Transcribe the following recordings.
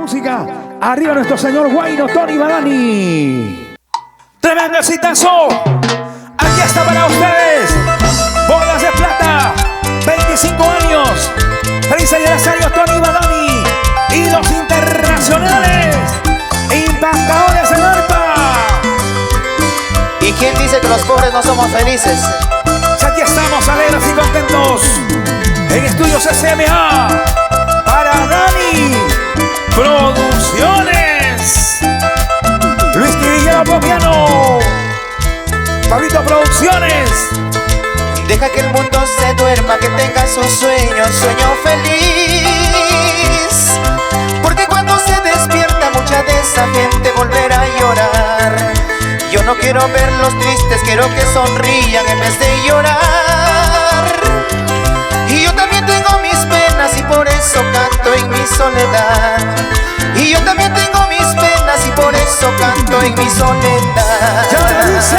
música. Arriba nuestro señor Guayno, Tony Badani. Tremendo exitazo. Aquí está para ustedes. Bodas de plata. 25 años. Feliz aniversario Tony Badani. Y los internacionales. Impactadores en arpa. ¿Y quién dice que los pobres no somos felices? Aquí estamos alegres y contentos. En Estudios SMA. Para Dani Producciones. Luis Guillermo Piano. Pablito Producciones. Deja que el mundo se duerma, que tenga sus sueños, sueño feliz. Porque cuando se despierta mucha de esa gente volverá a llorar. Yo no quiero verlos tristes, quiero que sonrían en vez de llorar. Y yo también tengo mis penas y por eso canto en mi soledad. Y yo también tengo mis penas y por eso canto en mi soledad. ¡Ya lo dice!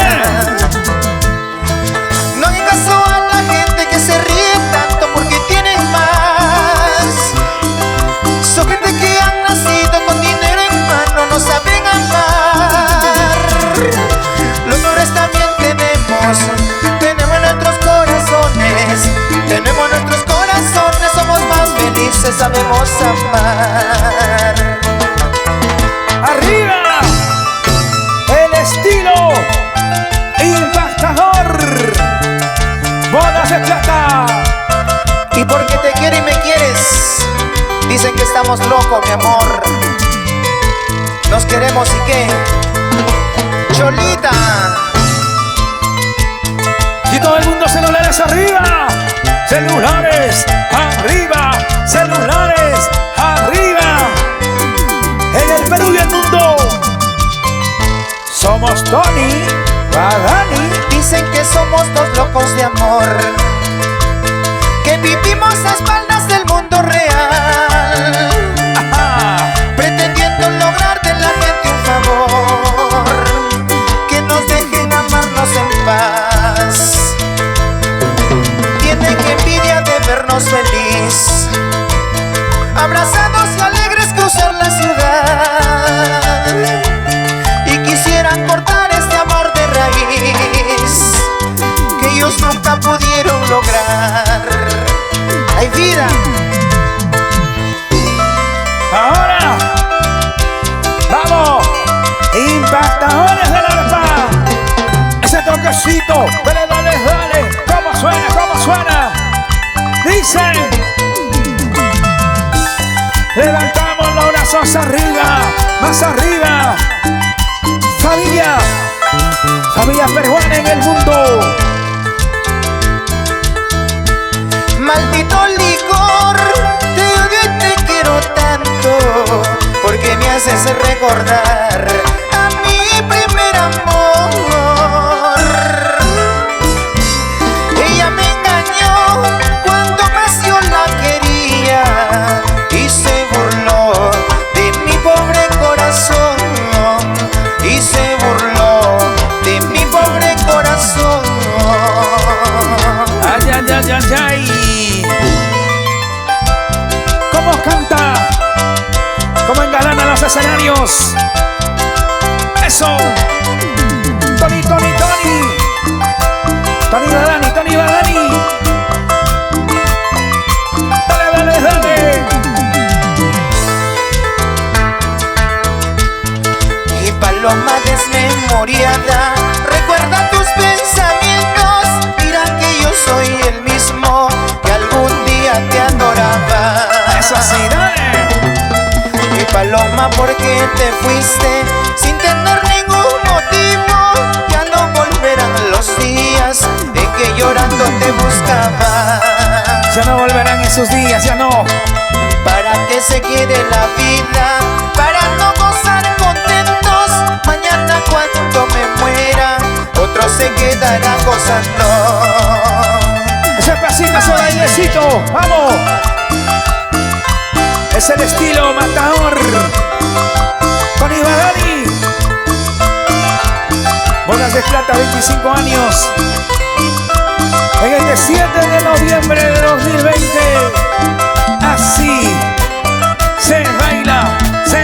No hagan caso a la gente que se ríe tanto porque tienen más. Son gente que han nacido con dinero en mano, no saben amar. Los pobres también tenemos nuestros corazones. Tenemos nuestros corazones, somos más felices, sabemos amar. ¡Arriba! El estilo impactador. Bodas de plata. Y porque te quiero y me quieres, dicen que estamos locos, mi amor. Nos queremos y qué, Cholita. Y todo el mundo celulares arriba. Celulares arriba. Celulares arriba. En el Perú y el mundo. Somos Tony Badani. Dicen que somos dos locos de amor, que vivimos a espaldas del mundo real. Ajá. Pretendiendo lograr de la gente un favor, que nos dejen amarnos en paz. Tienen envidia de vernos feliz, abrazados y alegres cruzar la ciudad. Y quisieran cortar este amor de raíz, que ellos nunca pudieron lograr. ¡Ay, vida! Ahora vamos, impactadores del arpa. Ese toquecito, dale, dale, dale. ¿Cómo suena? ¿Cómo suena? Dicen, levantamos los brazos arriba, más arriba. Familia, familia peruana en el mundo. Maldito licor, te odio y te quiero tanto, porque me haces recordar a mi primer amor. Ella me engañó cuando más yo la quería y se burló de mi pobre corazón. Y se burló de mi pobre corazón. Ay, ay, ay, ay, ay. ¿Cómo canta? ¿Cómo engalana los escenarios? ¡Eso! Tony, Tony, Tony. Tony Badani, Tony Badani. Dale, dale, dale. Y paloma desmemoriada, recuerda tus pensamientos. Mira que yo soy el mismo que algún día te adoraba. Eso sí, dale. Y paloma, ¿por qué te fuiste sin tener ningún motivo? Ya no volverán los días en que llorando te buscaba. Ya no volverán esos días, ya no. ¿Para qué se quiere la vida? Para no gozar contentos. Mañana cuando me muera, otro se quedará gozando. Ese pasito, ese bailecito, vamos. Es el estilo matador. Tony Badani. Bodas de plata, 25 años. En el 7 de noviembre de 2020. Así se baila, se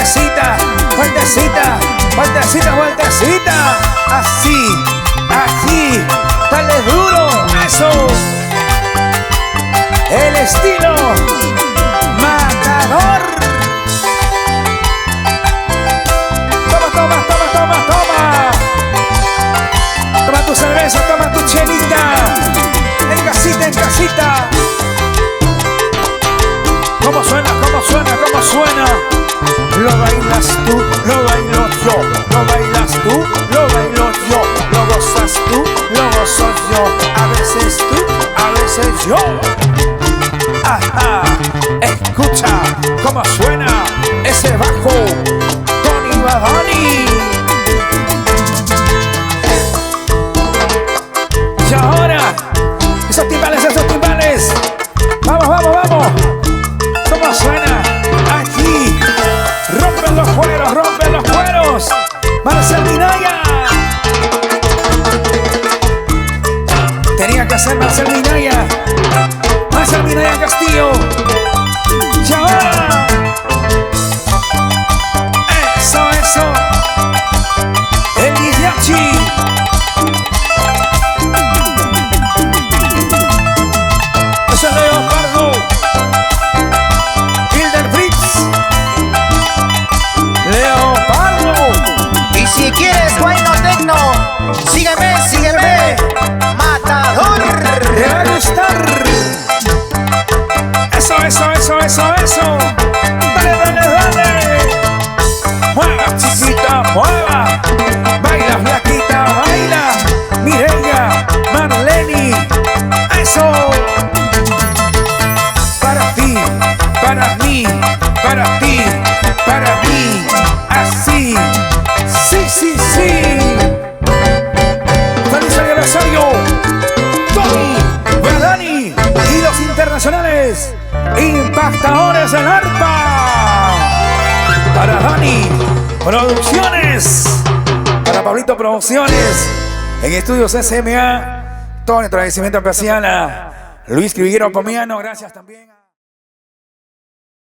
Vueltecita, vueltecita, vueltecita, vueltecita. Así, así, dale duro, eso. El estilo matador. Toma, toma, toma, toma, toma. Toma tu cerveza, toma tu chelita. En casita, en casita. ¿Cómo suena? ¿Cómo suena? ¿Cómo suena? Lo bailas tú, lo bailo yo. Lo bailas tú, lo bailo yo. Lo gozas tú, lo gozo yo. A veces tú, a veces yo. Ajá, escucha cómo suena ese bajo Tony Badani. Y ahora, esos timbales. Vamos, vamos, vamos. ¿Cómo suena? Aquí. Rompen los cueros, rompen los cueros. Marcel Minaya. Tenía que hacer Marcel Minaya. Marcel Minaya Castillo. Y ahora. Eso, eso. El mariachi. Eso es Leopardo. Hilder Fritz. Leopardo. Y si quieres guayno tecno, sígueme, sígueme. Matador. Te va a gustar. Eso, eso, eso, eso, eso. Dale, dale, dale. Mueva, chiquita, mueva. Baila, flaquita, baila. Mireya, Marleni. Eso. Para ti, para mí, para ti, para mí. Así. Sí, sí, sí. Feliz aniversario. Tony Badani y los internacionales impactadores del arpa. Para Dani Producciones, para Pablito Producciones, en Estudios SMA. Todo nuestro agradecimiento especial a Luis Criviguero Pomiano. Gracias también a...